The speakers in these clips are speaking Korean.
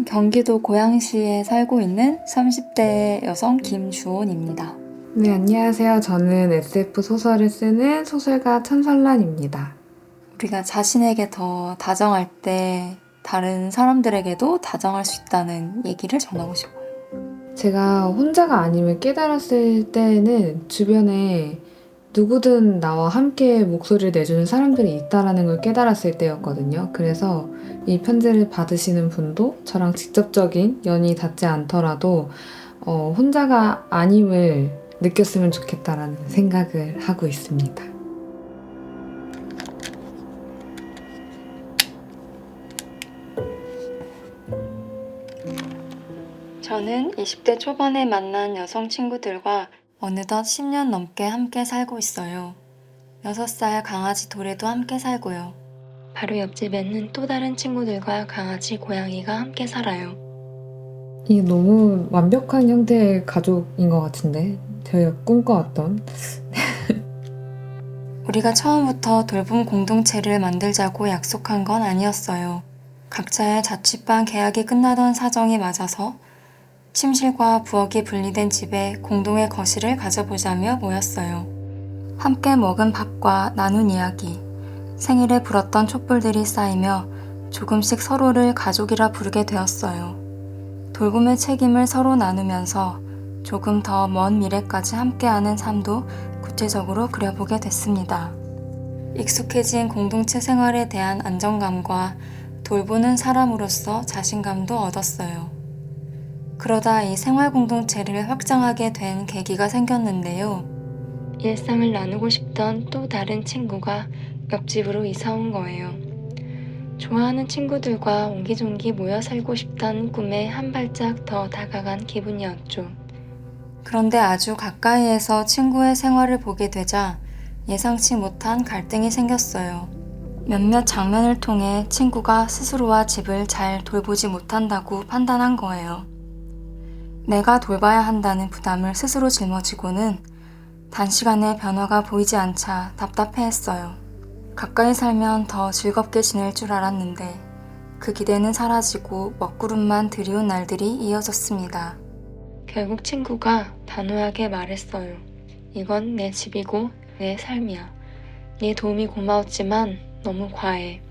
경기도 고양시에 살고 있는 30대 여성 김주온입니다. 네, 안녕하세요. 저는 SF 소설을 쓰는 소설가 천설란입니다. 우리가 자신에게 더 다정할 때 다른 사람들에게도 다정할 수 있다는 얘기를 전하고 싶어요. 제가 혼자가 아님을 깨달았을 때는 주변에 누구든 나와 함께 목소리를 내주는 사람들이 있다라는 걸 깨달았을 때였거든요. 그래서 이 편지를 받으시는 분도 저랑 직접적인 연이 닿지 않더라도 혼자가 아님을 느꼈으면 좋겠다라는 생각을 하고 있습니다. 저는 20대 초반에 만난 여성 친구들과 어느덧 10년 넘게 함께 살고 있어요. 6살 강아지 도레도 함께 살고요. 바로 옆집에는 또 다른 친구들과 강아지 고양이가 함께 살아요. 이게 너무 완벽한 형태의 가족인 것 같은데 저희가 꿈꿔왔던 우리가 처음부터 돌봄 공동체를 만들자고 약속한 건 아니었어요. 각자의 자취방 계약이 끝나던 사정이 맞아서 침실과 부엌이 분리된 집에 공동의 거실을 가져보자며 모였어요. 함께 먹은 밥과 나눈 이야기, 생일에 불었던 촛불들이 쌓이며 조금씩 서로를 가족이라 부르게 되었어요. 돌봄의 책임을 서로 나누면서 조금 더 먼 미래까지 함께하는 삶도 구체적으로 그려보게 됐습니다. 익숙해진 공동체 생활에 대한 안정감과 돌보는 사람으로서 자신감도 얻었어요. 그러다 이 생활 공동체를 확장하게 된 계기가 생겼는데요. 일상을 나누고 싶던 또 다른 친구가 옆집으로 이사 온 거예요. 좋아하는 친구들과 옹기종기 모여 살고 싶다는 꿈에 한 발짝 더 다가간 기분이었죠. 그런데 아주 가까이에서 친구의 생활을 보게 되자 예상치 못한 갈등이 생겼어요. 몇몇 장면을 통해 친구가 스스로와 집을 잘 돌보지 못한다고 판단한 거예요. 내가 돌봐야 한다는 부담을 스스로 짊어지고는 단시간에 변화가 보이지 않자 답답해했어요. 가까이 살면 더 즐겁게 지낼 줄 알았는데 그 기대는 사라지고 먹구름만 드리운 날들이 이어졌습니다. 결국 친구가 단호하게 말했어요. 이건 내 집이고 내 삶이야. 네 도움이 고마웠지만 너무 과해.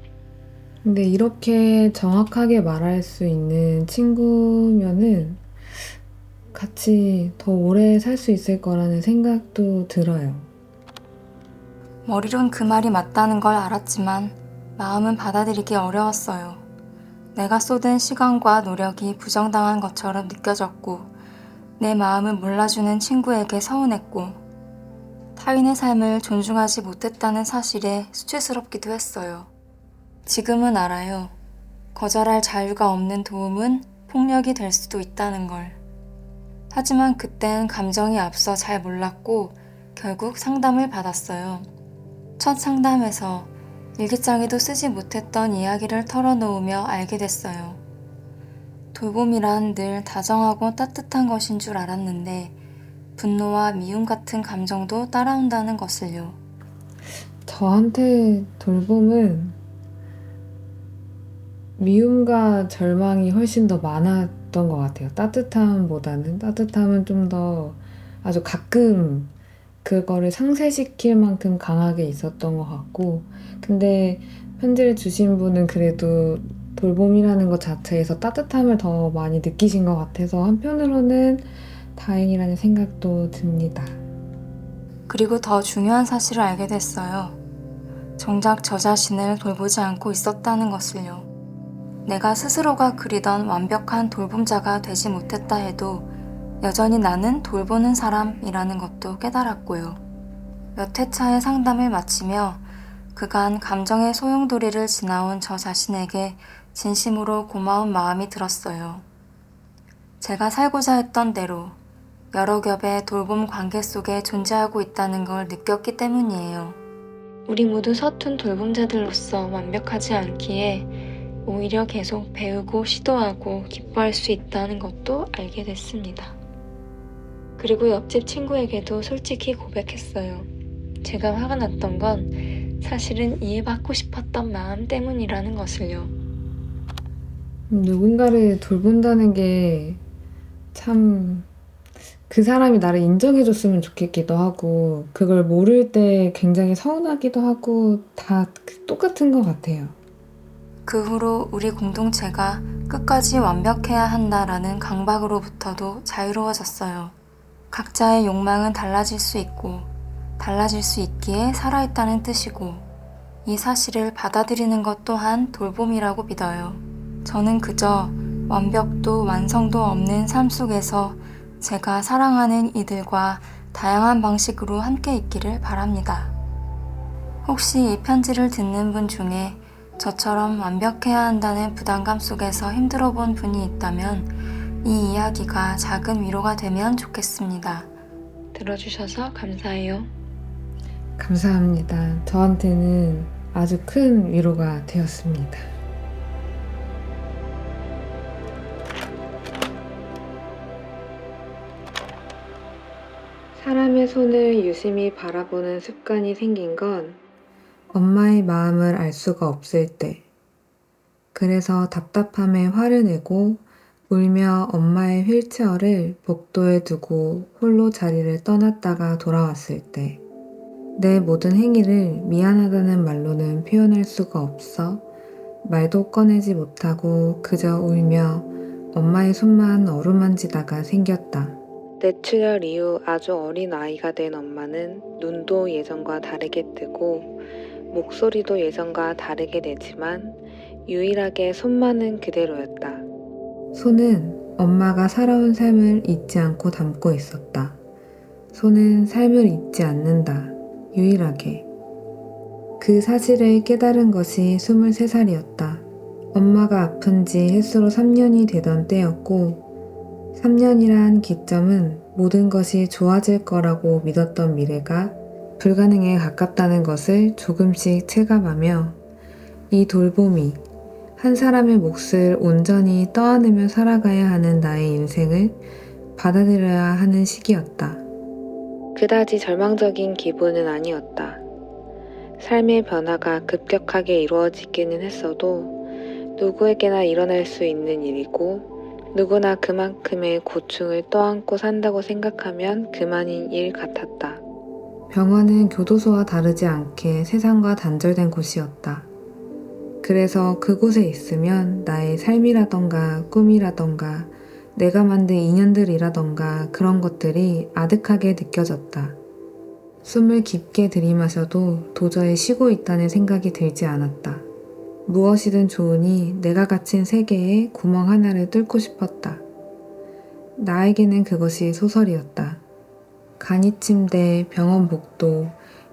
근데 이렇게 정확하게 말할 수 있는 친구면은 같이 더 오래 살 수 있을 거라는 생각도 들어요. 머리론 그 말이 맞다는 걸 알았지만 마음은 받아들이기 어려웠어요. 내가 쏟은 시간과 노력이 부정당한 것처럼 느껴졌고 내 마음을 몰라주는 친구에게 서운했고 타인의 삶을 존중하지 못했다는 사실에 수치스럽기도 했어요. 지금은 알아요. 거절할 자유가 없는 도움은 폭력이 될 수도 있다는 걸. 하지만 그땐 감정이 앞서 잘 몰랐고 결국 상담을 받았어요. 첫 상담에서 일기장에도 쓰지 못했던 이야기를 털어놓으며 알게 됐어요. 돌봄이란 늘 다정하고 따뜻한 것인 줄 알았는데 분노와 미움 같은 감정도 따라온다는 것을요. 저한테 돌봄은 미움과 절망이 훨씬 더 많았던 것 같아요. 따뜻함은 좀 더 아주 가끔 그거를 상쇄시킬 만큼 강하게 있었던 것 같고, 근데 편지를 주신 분은 그래도 돌봄이라는 것 자체에서 따뜻함을 더 많이 느끼신 것 같아서 한편으로는 다행이라는 생각도 듭니다. 그리고 더 중요한 사실을 알게 됐어요. 정작 저 자신을 돌보지 않고 있었다는 것을요. 내가 스스로가 그리던 완벽한 돌봄자가 되지 못했다 해도 여전히 나는 돌보는 사람이라는 것도 깨달았고요. 몇 회차의 상담을 마치며 그간 감정의 소용돌이를 지나온 저 자신에게 진심으로 고마운 마음이 들었어요. 제가 살고자 했던 대로 여러 겹의 돌봄 관계 속에 존재하고 있다는 걸 느꼈기 때문이에요. 우리 모두 서툰 돌봄자들로서 완벽하지 않기에 오히려 계속 배우고 시도하고 기뻐할 수 있다는 것도 알게 됐습니다. 그리고 옆집 친구에게도 솔직히 고백했어요. 제가 화가 났던 건 사실은 이해받고 싶었던 마음 때문이라는 것을요. 누군가를 돌본다는 게 참 그 사람이 나를 인정해줬으면 좋겠기도 하고, 그걸 모를 때 굉장히 서운하기도 하고, 다 똑같은 것 같아요. 그 후로 우리 공동체가 끝까지 완벽해야 한다라는 강박으로부터도 자유로워졌어요. 각자의 욕망은 달라질 수 있고, 달라질 수 있기에 살아있다는 뜻이고, 이 사실을 받아들이는 것 또한 돌봄이라고 믿어요. 저는 그저 완벽도 완성도 없는 삶 속에서 제가 사랑하는 이들과 다양한 방식으로 함께 있기를 바랍니다. 혹시 이 편지를 듣는 분 중에 저처럼 완벽해야 한다는 부담감 속에서 힘들어 본 분이 있다면 이 이야기가 작은 위로가 되면 좋겠습니다. 들어주셔서 감사해요. 감사합니다. 저한테는 아주 큰 위로가 되었습니다. 사람의 손을 유심히 바라보는 습관이 생긴 건 엄마의 마음을 알 수가 없을 때, 그래서 답답함에 화를 내고 울며 엄마의 휠체어를 복도에 두고 홀로 자리를 떠났다가 돌아왔을 때, 내 모든 행위를 미안하다는 말로는 표현할 수가 없어 말도 꺼내지 못하고 그저 울며 엄마의 손만 어루만지다가 생겼다. 뇌출혈 이후 아주 어린 아이가 된 엄마는 눈도 예전과 다르게 뜨고 목소리도 예전과 다르게 내지만 유일하게 손만은 그대로였다. 손은 엄마가 살아온 삶을 잊지 않고 담고 있었다. 손은 삶을 잊지 않는다. 유일하게. 그 사실을 깨달은 것이 23살이었다. 엄마가 아픈 지 햇수로 3년이 되던 때였고 3년이란 기점은 모든 것이 좋아질 거라고 믿었던 미래가 불가능에 가깝다는 것을 조금씩 체감하며 이 돌봄이 한 사람의 몫을 온전히 떠안으며 살아가야 하는 나의 인생을 받아들여야 하는 시기였다. 그다지 절망적인 기분은 아니었다. 삶의 변화가 급격하게 이루어지기는 했어도 누구에게나 일어날 수 있는 일이고 누구나 그만큼의 고충을 떠안고 산다고 생각하면 그만인 일 같았다. 병원은 교도소와 다르지 않게 세상과 단절된 곳이었다. 그래서 그곳에 있으면 나의 삶이라던가 꿈이라던가 내가 만든 인연들이라던가 그런 것들이 아득하게 느껴졌다. 숨을 깊게 들이마셔도 도저히 쉬고 있다는 생각이 들지 않았다. 무엇이든 좋으니 내가 갇힌 세계에 구멍 하나를 뚫고 싶었다. 나에게는 그것이 소설이었다. 간이침대, 병원 복도,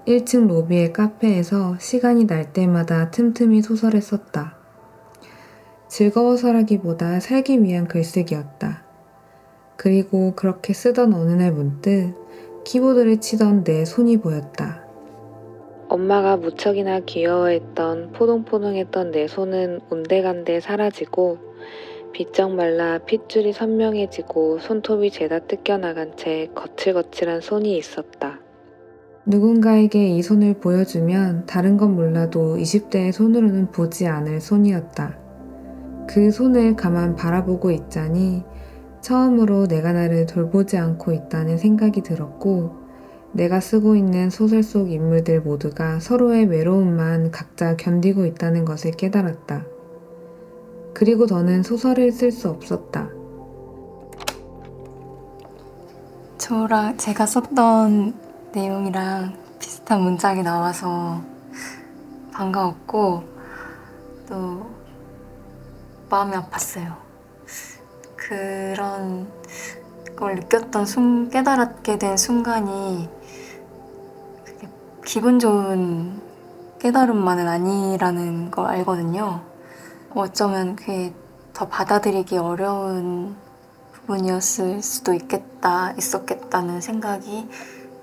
1층 로비의 카페에서 시간이 날 때마다 틈틈이 소설을 썼다. 즐거워서라기보다 살기 위한 글쓰기였다. 그리고 그렇게 쓰던 어느 날 문득 키보드를 치던 내 손이 보였다. 엄마가 무척이나 귀여워했던 포동포동했던 내 손은 온데간데 사라지고 비쩍 말라 핏줄이 선명해지고 손톱이 죄다 뜯겨나간 채 거칠거칠한 손이 있었다. 누군가에게 이 손을 보여주면 다른 건 몰라도 20대의 손으로는 보지 않을 손이었다. 그 손을 가만 바라보고 있자니 처음으로 내가 나를 돌보지 않고 있다는 생각이 들었고 내가 쓰고 있는 소설 속 인물들 모두가 서로의 외로움만 각자 견디고 있다는 것을 깨달았다. 그리고 더는 소설을 쓸 수 없었다. 제가 썼던 내용이랑 비슷한 문장이 나와서 반가웠고 또 마음이 아팠어요. 그런 걸 느꼈던 깨달았게 된 순간이 그게 기분 좋은 깨달음만은 아니라는 걸 알거든요. 어쩌면 그게 더 받아들이기 어려운 부분이었을 수도 있었겠다는 생각이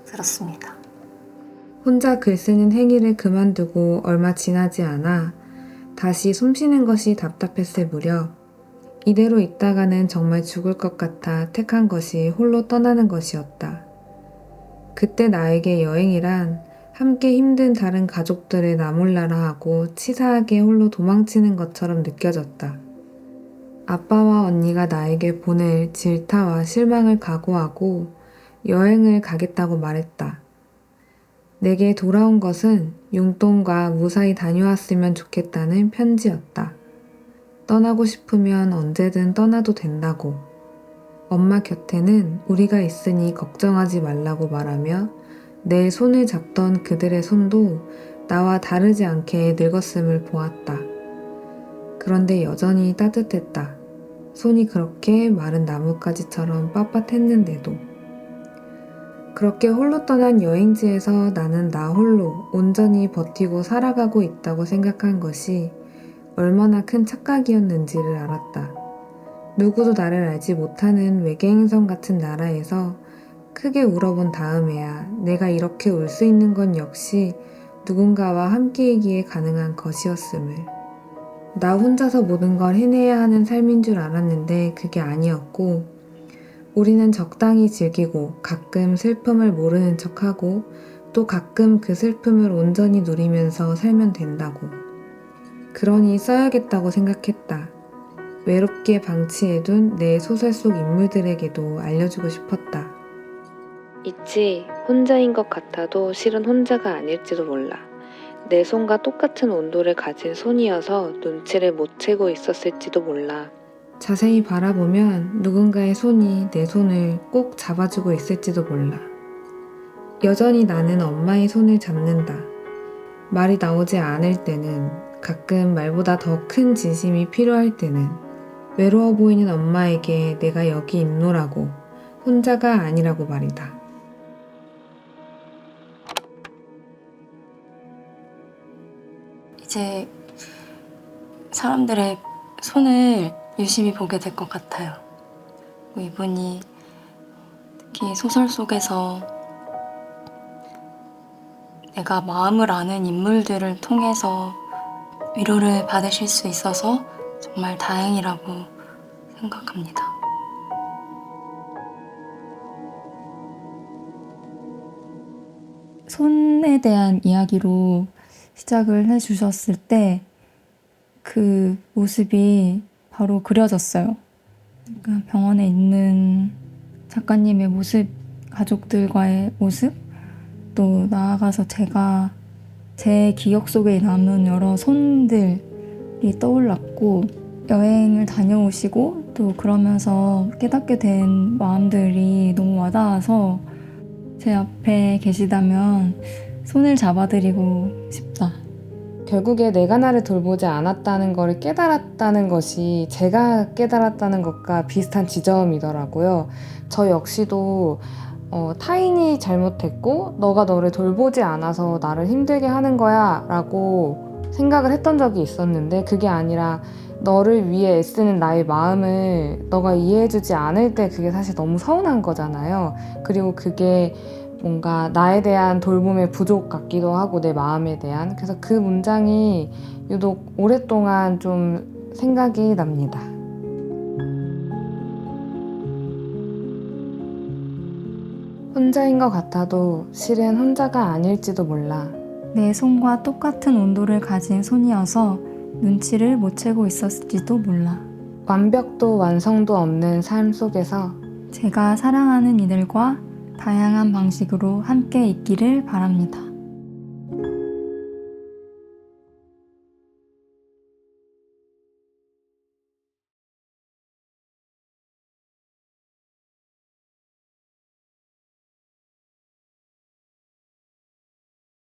들었습니다. 혼자 글 쓰는 행위를 그만두고 얼마 지나지 않아 다시 숨쉬는 것이 답답했을 무렵 이대로 있다가는 정말 죽을 것 같아 택한 것이 홀로 떠나는 것이었다. 그때 나에게 여행이란 함께 힘든 다른 가족들을 나몰라라 하고 치사하게 홀로 도망치는 것처럼 느껴졌다. 아빠와 언니가 나에게 보낼 질타와 실망을 각오하고 여행을 가겠다고 말했다. 내게 돌아온 것은 용돈과 무사히 다녀왔으면 좋겠다는 편지였다. 떠나고 싶으면 언제든 떠나도 된다고. 엄마 곁에는 우리가 있으니 걱정하지 말라고 말하며 내 손을 잡던 그들의 손도 나와 다르지 않게 늙었음을 보았다. 그런데 여전히 따뜻했다. 손이 그렇게 마른 나뭇가지처럼 빳빳했는데도. 그렇게 홀로 떠난 여행지에서 나는 나 홀로 온전히 버티고 살아가고 있다고 생각한 것이 얼마나 큰 착각이었는지를 알았다. 누구도 나를 알지 못하는 외계행성 같은 나라에서 크게 울어본 다음에야 내가 이렇게 울 수 있는 건 역시 누군가와 함께이기에 가능한 것이었음을. 나 혼자서 모든 걸 해내야 하는 삶인 줄 알았는데 그게 아니었고, 우리는 적당히 즐기고 가끔 슬픔을 모르는 척하고 또 가끔 그 슬픔을 온전히 누리면서 살면 된다고. 그러니 써야겠다고 생각했다. 외롭게 방치해둔 내 소설 속 인물들에게도 알려주고 싶었다. 있지, 혼자인 것 같아도 실은 혼자가 아닐지도 몰라. 내 손과 똑같은 온도를 가진 손이어서 눈치를 못 채고 있었을지도 몰라. 자세히 바라보면 누군가의 손이 내 손을 꼭 잡아주고 있을지도 몰라. 여전히 나는 엄마의 손을 잡는다. 말이 나오지 않을 때는, 가끔 말보다 더 큰 진심이 필요할 때는 외로워 보이는 엄마에게 내가 여기 있노라고, 혼자가 아니라고 말이다. 이제 사람들의 손을 유심히 보게 될 것 같아요. 이분이 특히 소설 속에서 내가 마음을 아는 인물들을 통해서 위로를 받으실 수 있어서 정말 다행이라고 생각합니다. 손에 대한 이야기로 시작을 해주셨을 때 그 모습이 바로 그려졌어요. 그러니까 병원에 있는 작가님의 모습, 가족들과의 모습, 또 나아가서 제가 제 기억 속에 남은 여러 손들이 떠올랐고, 여행을 다녀오시고 또 그러면서 깨닫게 된 마음들이 너무 와닿아서 제 앞에 계시다면 손을 잡아드리고 싶다. 결국에 내가 나를 돌보지 않았다는 것을 깨달았다는 것이 제가 깨달았다는 것과 비슷한 지점이더라고요. 저 역시도 타인이 잘못했고 너가 너를 돌보지 않아서 나를 힘들게 하는 거야 라고 생각을 했던 적이 있었는데, 그게 아니라 너를 위해 애쓰는 나의 마음을 너가 이해해주지 않을 때 그게 사실 너무 서운한 거잖아요. 그리고 그게 뭔가 나에 대한 돌봄의 부족 같기도 하고, 내 마음에 대한. 그래서 그 문장이 유독 오랫동안 좀 생각이 납니다. 혼자인 것 같아도 실은 혼자가 아닐지도 몰라. 내 손과 똑같은 온도를 가진 손이어서 눈치를 못 채고 있었을지도 몰라. 완벽도 완성도 없는 삶 속에서 제가 사랑하는 이들과 다양한 방식으로 함께 있기를 바랍니다.